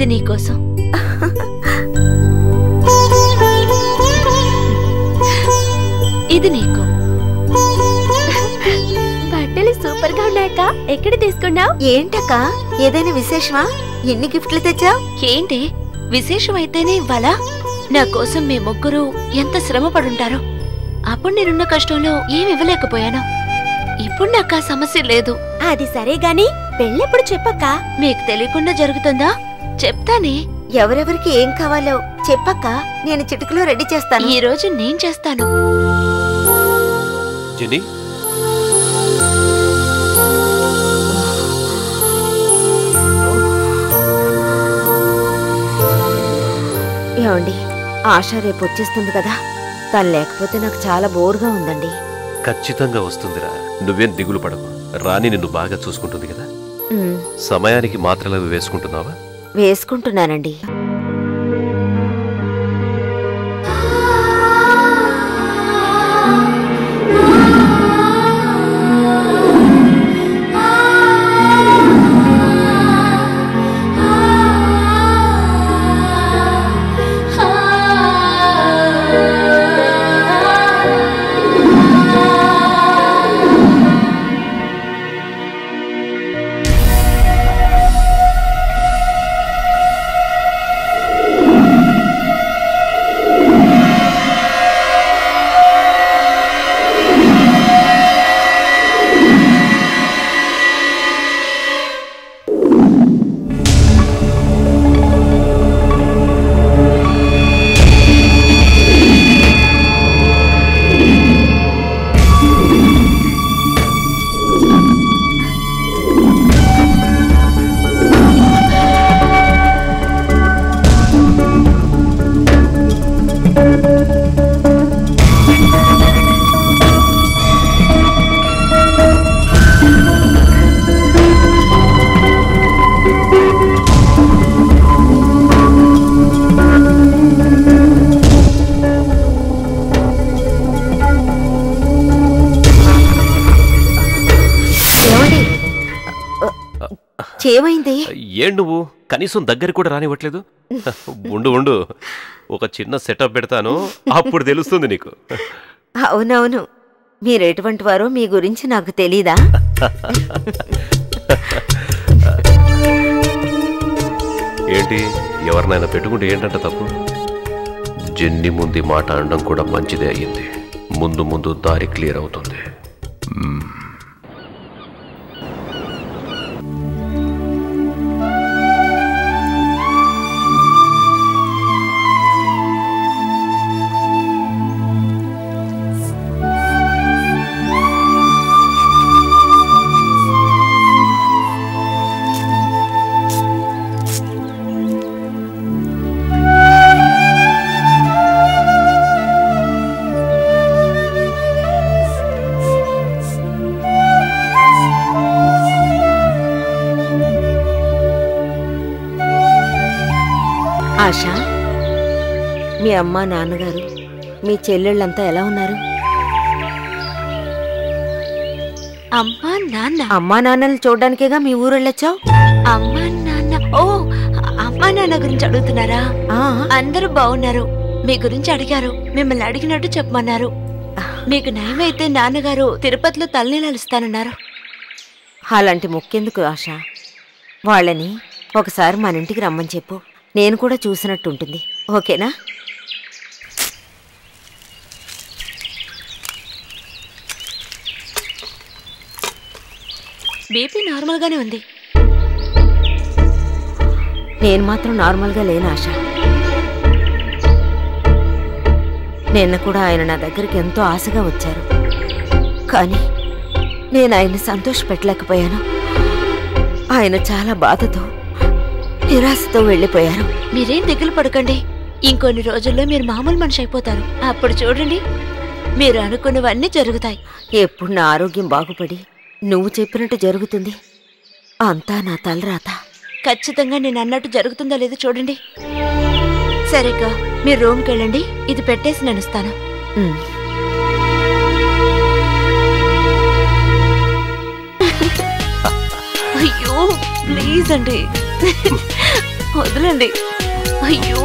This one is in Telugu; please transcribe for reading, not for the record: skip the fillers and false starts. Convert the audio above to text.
ఇది నీకోసం. ఇది నీకు. బట్టలు సూపర్ గా ఉన్నాయక్క. ఎక్కడ తీసుకున్నావు? ఏంటక్క, ఏదైనా విశేషమా? ఎన్ని గిఫ్ట్లు తెచ్చావు? ఏంటి విశేషమైతేనే ఇవ్వాలా? నా కోసం మీ ముగ్గురు ఎంత శ్రమ పడుంటారో. అప్పుడు నేనున్న కష్టంలో ఏమి ఇవ్వలేకపోయాను. ఇప్పుడు నాకు ఆ సమస్య లేదు. అది సరే గాని పెళ్ళెప్పుడు చెప్పక్క. మీకు తెలియకుండా జరుగుతుందా? చెప్తానే. ఎవరెవరికి ఏం కావాలో చెప్పక్క, నేను చిటికలో రెడీ చేస్తాను. ఈ రోజు నేను చేస్తాను. జెన్నీ, ఏమండి, ఆశ రేపు వచ్చేస్తుంది కదా, తను లేకపోతే నాకు చాలా బోర్గా ఉందండి. ఖచ్చితంగా వస్తుందిరా, నువ్వేం దిగులు పడకు. రాణి నిన్ను బాగా చూసుకుంటుంది కదా. సమయానికి మాత్రలు వేసుకుంటున్నావా? వేసుకుంటున్నానండి. ఏమైంది? ఏం నువ్వు కనీసం దగ్గర కూడా రానివ్వట్లేదు? ఉండు ఉండు, ఒక చిన్న సెటప్ పెడతాను, అప్పుడు తెలుస్తుంది నీకు. అవునవును, మీరెటువంటి వారో మీ గురించి నాకు తెలీదా? ఏంటి, ఎవరినైనా పెట్టుకుంటే ఏంటంట తప్పు? జెన్నీ ముందు మాట అనడం కూడా మంచిదే అయ్యింది. ముందు ముందు దారి క్లియర్ అవుతుంది. ఆశా, మీ అమ్మ నాన్నగారు మీ చెల్లెళ్ళంతా ఎలా ఉన్నారు? అమ్మా నాన్న. అమ్మా నాన్నలు చూడడానికేగా మీ ఊరు వెళ్ళొచ్చావు? అమ్మా నాన్న, ఓ అమ్మా నాన్న గురించి అడుగుతున్నారా? అందరూ బాగున్నారు. మీ గురించి అడిగారు, మిమ్మల్ని అడిగినట్టు చెప్పమన్నారు. మీకు నయమైతే నాన్నగారు తిరుపతిలో తలనీలాలు ఇస్తానన్నారు. అలాంటి మొక్కెందుకు ఆశ, వాళ్ళని ఒకసారి మన ఇంటికి రమ్మని చెప్పు, నేను కూడా చూసినట్టుంటుంది. ఓకేనా? బీపీ నార్మల్గానే ఉంది. నేను మాత్రం నార్మల్గా లేను ఆశ. నిన్న కూడా ఆయన నా దగ్గరికి ఎంతో ఆశగా వచ్చారు, కానీ నేను ఆయన్ని సంతోషపెట్టలేకపోయాను. ఆయన చాలా బాధతో నిరాశతో వెళ్ళిపోయారు. మీరేం దిగులు పడకండి, ఇంకొన్ని రోజుల్లో మీరు మామూలు మనిషి అయిపోతారు. అప్పుడు చూడండి, మీరు అనుకున్నవన్నీ జరుగుతాయి. ఎప్పుడు నా ఆరోగ్యం బాగుపడి నువ్వు చెప్పినట్టు జరుగుతుంది, అంతా నా తలరాత. ఖచ్చితంగా నేను అన్నట్టు జరుగుతుందో లేదో చూడండి. సరేగా, మీరు రూమ్కి వెళ్ళండి, ఇది పెట్టేసి నేను వస్తాను. అయ్యో ప్లీజ్ అండి. వదలండి. అయ్యో